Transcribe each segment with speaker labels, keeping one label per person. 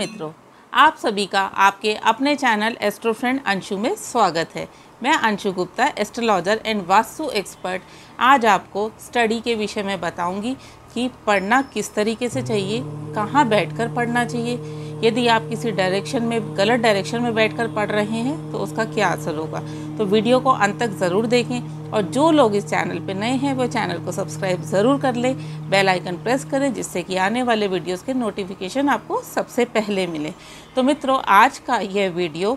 Speaker 1: मित्रों, आप सभी का आपके अपने चैनल एस्ट्रो फ्रेंड अंशु में स्वागत है। मैं Anshu Gupta, astrologer and vastu expert. आज आपको स्टडी के विषय में बताऊंगी कि पढ़ना किस तरीके से चाहिए, कहाँ बैठकर पढ़ना चाहिए। यदि आप किसी डायरेक्शन में गलत डायरेक्शन में बैठकर पढ़ रहे हैं तो उसका क्या असर होगा। तो वीडियो को अंत तक ज़रूर देखें और जो लोग इस चैनल पर नए हैं वो चैनल को सब्सक्राइब ज़रूर कर लें, बेल आइकन प्रेस करें जिससे कि आने वाले वीडियोस के नोटिफिकेशन आपको सबसे पहले मिले। तो मित्रों, आज का यह वीडियो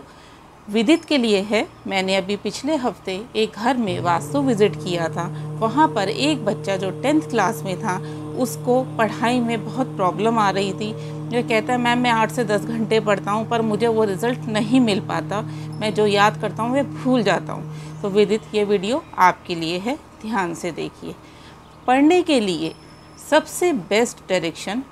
Speaker 1: विदित के लिए है। मैंने अभी पिछले हफ्ते एक घर में वास्तु विजिट किया था। वहाँ पर एक बच्चा जो 10th क्लास में था, उसको पढ़ाई में बहुत प्रॉब्लम आ रही थी। वो कहता है मैम मैं 8 से 10 घंटे पढ़ता हूँ पर मुझे वो रिज़ल्ट नहीं मिल पाता, मैं जो याद करता हूँ मैं भूल जाता हूँ। तो विदित, ये वीडियो आपके लिए है, ध्यान से देखिए। पढ़ने के लिए सबसे बेस्ट डायरेक्शन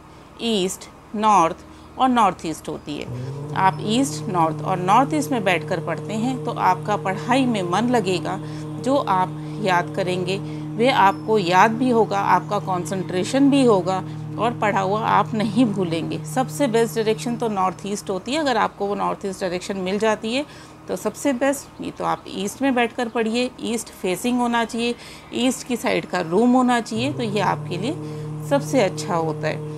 Speaker 1: ईस्ट, नॉर्थ और नॉर्थ ईस्ट होती है। आप ईस्ट, नॉर्थ और नॉर्थ ईस्ट में बैठकर पढ़ते हैं तो आपका पढ़ाई में मन लगेगा। जो आप याद करेंगे वे आपको याद भी होगा, आपका कंसंट्रेशन भी होगा और पढ़ा हुआ आप नहीं भूलेंगे। सबसे बेस्ट डायरेक्शन तो नॉर्थ ईस्ट होती है। अगर आपको वो नॉर्थ ईस्ट डायरेक्शन मिल जाती है तो सबसे बेस्ट, नहीं तो आप ईस्ट में बैठकर पढ़िए। ईस्ट फेसिंग होना चाहिए, ईस्ट की साइड का रूम होना चाहिए, तो ये आपके लिए सबसे अच्छा होता है।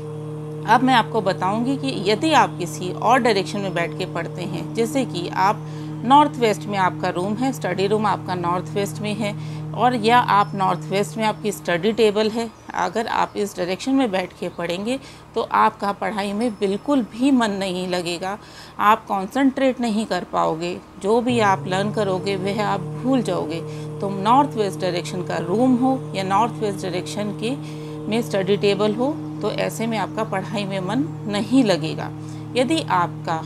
Speaker 1: अब मैं आपको बताऊंगी कि यदि आप किसी और डायरेक्शन में बैठ के पढ़ते हैं, जैसे कि आप नॉर्थ वेस्ट में आपका रूम है, स्टडी रूम आपका नॉर्थ वेस्ट में है, और या आप नॉर्थ वेस्ट में आपकी स्टडी टेबल है, अगर आप इस डायरेक्शन में बैठ के पढ़ेंगे तो आपका पढ़ाई में बिल्कुल भी मन नहीं लगेगा। आप कंसंट्रेट नहीं कर पाओगे, जो भी आप लर्न करोगे वह आप भूल जाओगे। तो नॉर्थ वेस्ट डायरेक्शन का रूम हो या नॉर्थ वेस्ट डायरेक्शन के में स्टडी टेबल हो, तो ऐसे में आपका पढ़ाई में मन नहीं लगेगा। यदि आपका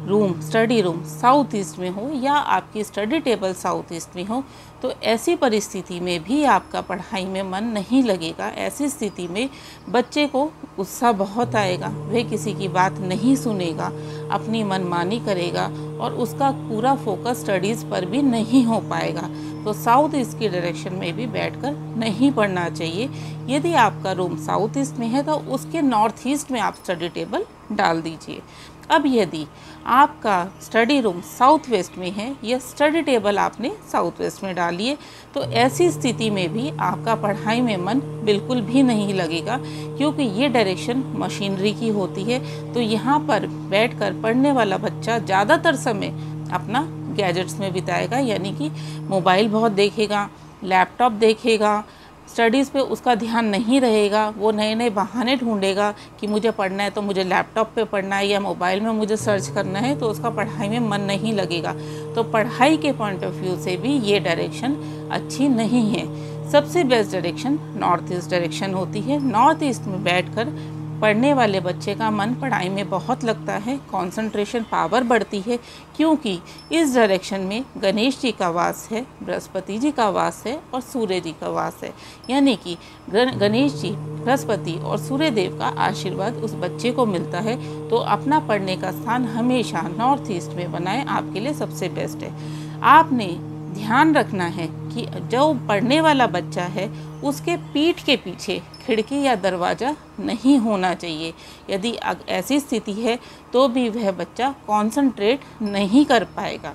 Speaker 1: room, study room south east में हो या आपकी स्टडी टेबल साउथ ईस्ट में हो, तो ऐसी परिस्थिति में भी आपका पढ़ाई में मन नहीं लगेगा। ऐसी स्थिति में बच्चे को गुस्सा बहुत आएगा, वह किसी की बात नहीं सुनेगा, अपनी मनमानी करेगा और उसका पूरा फोकस स्टडीज़ पर भी नहीं हो पाएगा। तो साउथ ईस्ट की डायरेक्शन में भी बैठकर नहीं पढ़ना चाहिए। यदि आपका रूम साउथ ईस्ट में है तो उसके नॉर्थ ईस्ट में आप स्टडी टेबल डाल दीजिए। अब यदि आपका स्टडी रूम साउथ वेस्ट में है या स्टडी टेबल आपने साउथ वेस्ट में डाली है, तो ऐसी स्थिति में भी आपका पढ़ाई में मन बिल्कुल भी नहीं लगेगा, क्योंकि ये डायरेक्शन मशीनरी की होती है। तो यहाँ पर बैठकर पढ़ने वाला बच्चा ज़्यादातर समय अपना गैजेट्स में बिताएगा, यानी कि मोबाइल बहुत देखेगा, लैपटॉप देखेगा, स्टडीज़ पे उसका ध्यान नहीं रहेगा। वो नए नए बहाने ढूंढेगा कि मुझे पढ़ना है तो मुझे लैपटॉप पे पढ़ना है या मोबाइल में मुझे सर्च करना है, तो उसका पढ़ाई में मन नहीं लगेगा। तो पढ़ाई के पॉइंट ऑफ व्यू से भी ये डायरेक्शन अच्छी नहीं है। सबसे best direction north east direction होती है। नॉर्थ ईस्ट में बैठकर पढ़ने वाले बच्चे का मन पढ़ाई में बहुत लगता है, कंसंट्रेशन पावर बढ़ती है, क्योंकि इस डायरेक्शन में गणेश जी का वास है, बृहस्पति जी का वास है और सूर्य जी का वास है। यानी कि गणेश जी, बृहस्पति और सूर्य देव का आशीर्वाद उस बच्चे को मिलता है। तो अपना पढ़ने का स्थान हमेशा नॉर्थ ईस्ट में बनाएं, आपके लिए सबसे बेस्ट है। आपने ध्यान रखना है कि जो पढ़ने वाला बच्चा है उसके पीठ के पीछे खिड़की या दरवाज़ा नहीं होना चाहिए। यदि ऐसी स्थिति है तो भी वह बच्चा कंसंट्रेट नहीं कर पाएगा।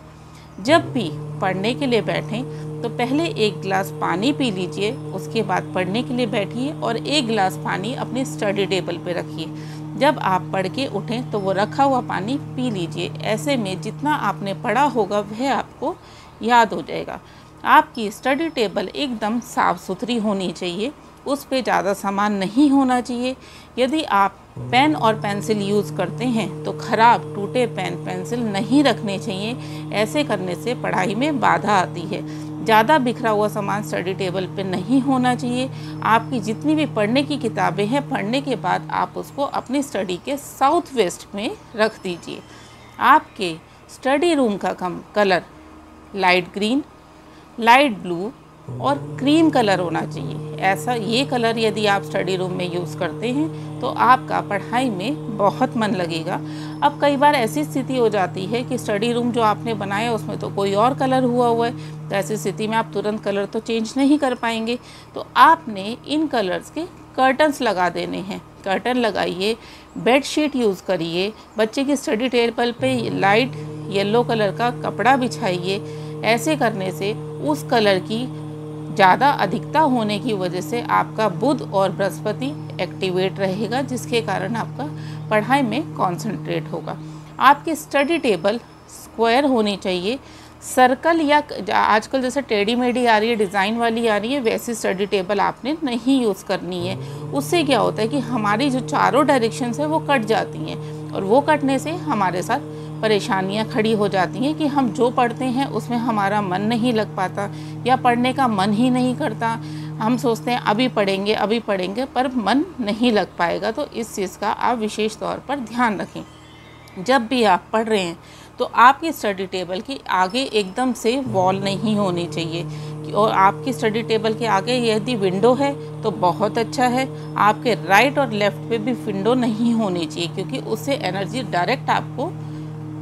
Speaker 1: जब भी पढ़ने के लिए बैठें तो पहले एक गिलास पानी पी लीजिए, उसके बाद पढ़ने के लिए बैठिए और एक गिलास पानी अपने स्टडी टेबल पे रखिए। जब आप पढ़ के उठें तो वो रखा हुआ पानी पी लीजिए। ऐसे में जितना आपने पढ़ा होगा वह आपको याद हो जाएगा। आपकी स्टडी टेबल एकदम साफ़ सुथरी होनी चाहिए, उस पे ज़्यादा सामान नहीं होना चाहिए। यदि आप पेन और पेंसिल यूज़ करते हैं तो ख़राब टूटे पेन पेंसिल नहीं रखने चाहिए। ऐसे करने से पढ़ाई में बाधा आती है। ज़्यादा बिखरा हुआ सामान स्टडी टेबल पे नहीं होना चाहिए। आपकी जितनी भी पढ़ने की किताबें हैं, पढ़ने के बाद आप उसको अपनी स्टडी के साउथ वेस्ट में रख दीजिए। आपके स्टडी रूम का colour light green, light blue और क्रीम कलर होना चाहिए। ऐसा ये कलर यदि आप स्टडी रूम में यूज़ करते हैं तो आपका पढ़ाई में बहुत मन लगेगा। अब कई बार ऐसी स्थिति हो जाती है कि स्टडी रूम जो आपने बनाया उसमें तो कोई और कलर हुआ है, तो ऐसी स्थिति में आप तुरंत कलर तो चेंज नहीं कर पाएंगे। तो आपने इन कलर्स के कर्टन्स लगा देने हैं कर्टन लगाइए, बेडशीट यूज़ करिए, बच्चे की स्टडी टेबल पे लाइट येलो कलर का कपड़ा बिछाइए। ऐसे करने से उस कलर की ज़्यादा अधिकता होने की वजह से आपका बुध और बृहस्पति एक्टिवेट रहेगा, जिसके कारण आपका पढ़ाई में कंसंट्रेट होगा। आपकी स्टडी टेबल स्क्वायर होनी चाहिए, सर्कल या आजकल जैसे टेढ़ी मेढ़ी आ रही है, डिज़ाइन वाली आ रही है, वैसी स्टडी टेबल आपने नहीं यूज़ करनी है। उससे क्या होता है कि हमारी जो चारों डायरेक्शंस है वो कट जाती हैं, और वो कटने से हमारे साथ परेशानियां खड़ी हो जाती हैं कि हम जो पढ़ते हैं उसमें हमारा मन नहीं लग पाता, या पढ़ने का मन ही नहीं करता। हम सोचते हैं अभी पढ़ेंगे, पर मन नहीं लग पाएगा। तो इस चीज़ का आप विशेष तौर पर ध्यान रखें। जब भी आप पढ़ रहे हैं तो आपकी स्टडी टेबल की आगे एकदम से वॉल नहीं होनी चाहिए, और आपकी स्टडी टेबल के आगे यदि विंडो है तो बहुत अच्छा है। आपके राइट और लेफ़्ट पे भी विंडो नहीं होनी चाहिए, क्योंकि उससे एनर्जी डायरेक्ट आपको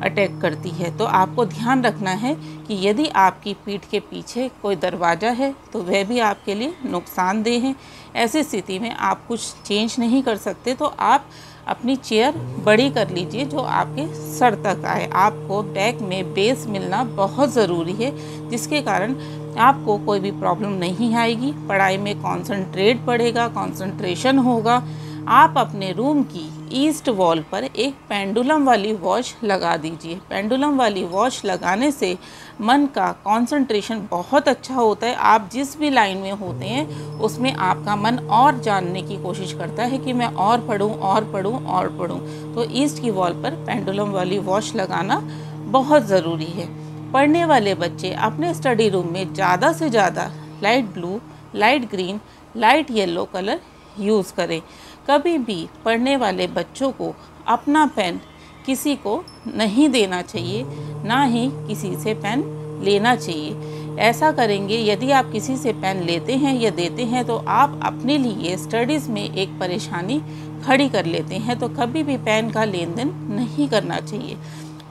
Speaker 1: अटैक करती है। तो आपको ध्यान रखना है कि यदि आपकी पीठ के पीछे कोई दरवाज़ा है तो वह भी आपके लिए नुकसानदेह है। ऐसी स्थिति में आप कुछ चेंज नहीं कर सकते, तो आप अपनी चेयर बड़ी कर लीजिए जो आपके सर तक आए। आपको बैक में बेस मिलना बहुत ज़रूरी है, जिसके कारण आपको कोई भी प्रॉब्लम नहीं आएगी, पढ़ाई में कंसंट्रेट बढ़ेगा, कंसंट्रेशन होगा। आप अपने रूम की ईस्ट वॉल पर एक पेंडुलम वाली वॉच लगा दीजिए। पेंडुलम वाली वॉच लगाने से मन का कंसंट्रेशन बहुत अच्छा होता है। आप जिस भी लाइन में होते हैं उसमें आपका मन और जानने की कोशिश करता है कि मैं और पढ़ूं। तो ईस्ट की वॉल पर पेंडुलम वाली वॉच लगाना बहुत ज़रूरी है। पढ़ने वाले बच्चे अपने स्टडी रूम में ज़्यादा से ज़्यादा light blue, light green, light yellow colour use करें। कभी भी पढ़ने वाले बच्चों को अपना पेन किसी को नहीं देना चाहिए, ना ही किसी से पेन लेना चाहिए। ऐसा करेंगे यदि आप किसी से पेन लेते हैं या देते हैं तो आप अपने लिए स्टडीज़ में एक परेशानी खड़ी कर लेते हैं। तो कभी भी पेन का लेन देन नहीं करना चाहिए।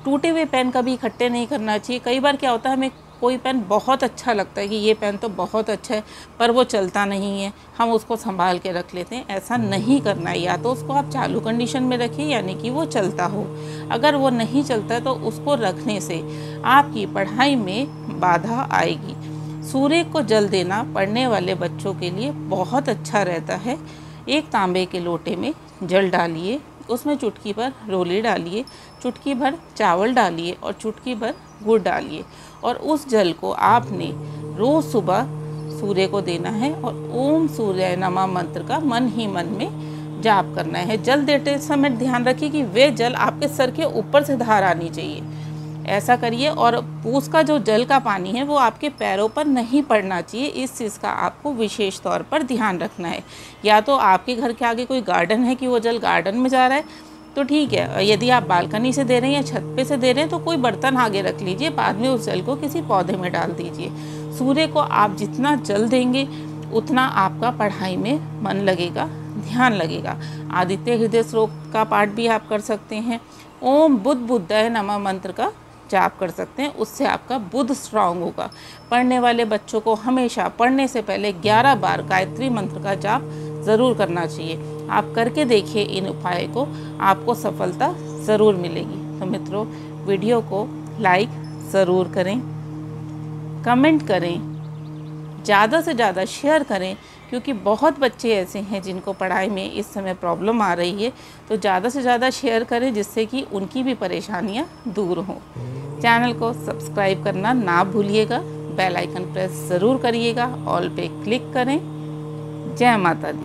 Speaker 1: टूटे हुए पेन कभी इकट्ठे नहीं करना चाहिए। कई बार क्या होता है, हमें कोई पेन बहुत अच्छा लगता है कि ये पेन तो बहुत अच्छा है, पर वो चलता नहीं है, हम उसको संभाल के रख लेते हैं। ऐसा नहीं करना है। या तो उसको आप चालू कंडीशन में रखिए, यानी कि वो चलता हो। अगर वो नहीं चलता है तो उसको रखने से आपकी पढ़ाई में बाधा आएगी। सूर्य को जल देना पढ़ने वाले बच्चों के लिए बहुत अच्छा रहता है। एक तांबे के लोटे में जल डालिए, उसमें चुटकी भर रोली डालिए, चुटकी भर चावल डालिए और चुटकी भर गुड़ डालिए, और उस जल को आपने रोज़ सुबह सूर्य को देना है और ओम सूर्याय नमः मंत्र का मन ही मन में जाप करना है। जल देते समय ध्यान रखिए कि वे जल आपके सर के ऊपर से धार आनी चाहिए। ऐसा करिए, और उसका जो जल का पानी है वो आपके पैरों पर नहीं पड़ना चाहिए। इस चीज़ का आपको विशेष तौर पर ध्यान रखना है। या तो आपके घर के आगे कोई गार्डन है कि वो जल गार्डन में जा रहा है तो ठीक है। यदि आप बालकनी से दे रहे हैं या छत पे से दे रहे हैं तो कोई बर्तन आगे रख लीजिए, बाद में उस जल को किसी पौधे में डाल दीजिए। सूर्य को आप जितना जल देंगे उतना आपका पढ़ाई में मन लगेगा, ध्यान लगेगा। आदित्य हृदय श्लोक का पाठ भी आप कर सकते हैं। ओम बुद्ध बुद्धाय नमः मंत्र का जाप कर सकते हैं, उससे आपका बुध स्ट्रांग होगा। पढ़ने वाले बच्चों को हमेशा पढ़ने से पहले 11 बार गायत्री मंत्र का जाप ज़रूर करना चाहिए। आप करके देखिए इन उपाय को, आपको सफलता ज़रूर मिलेगी। तो मित्रों, वीडियो को लाइक ज़रूर करें, कमेंट करें, ज़्यादा से ज़्यादा शेयर करें, क्योंकि बहुत बच्चे ऐसे हैं जिनको पढ़ाई में इस समय प्रॉब्लम आ रही है। तो ज़्यादा से ज़्यादा शेयर करें जिससे कि उनकी भी परेशानियां दूर हों। चैनल को सब्सक्राइब करना ना भूलिएगा, बेल आइकन प्रेस ज़रूर करिएगा, ऑल पे क्लिक करें। जय माता दी।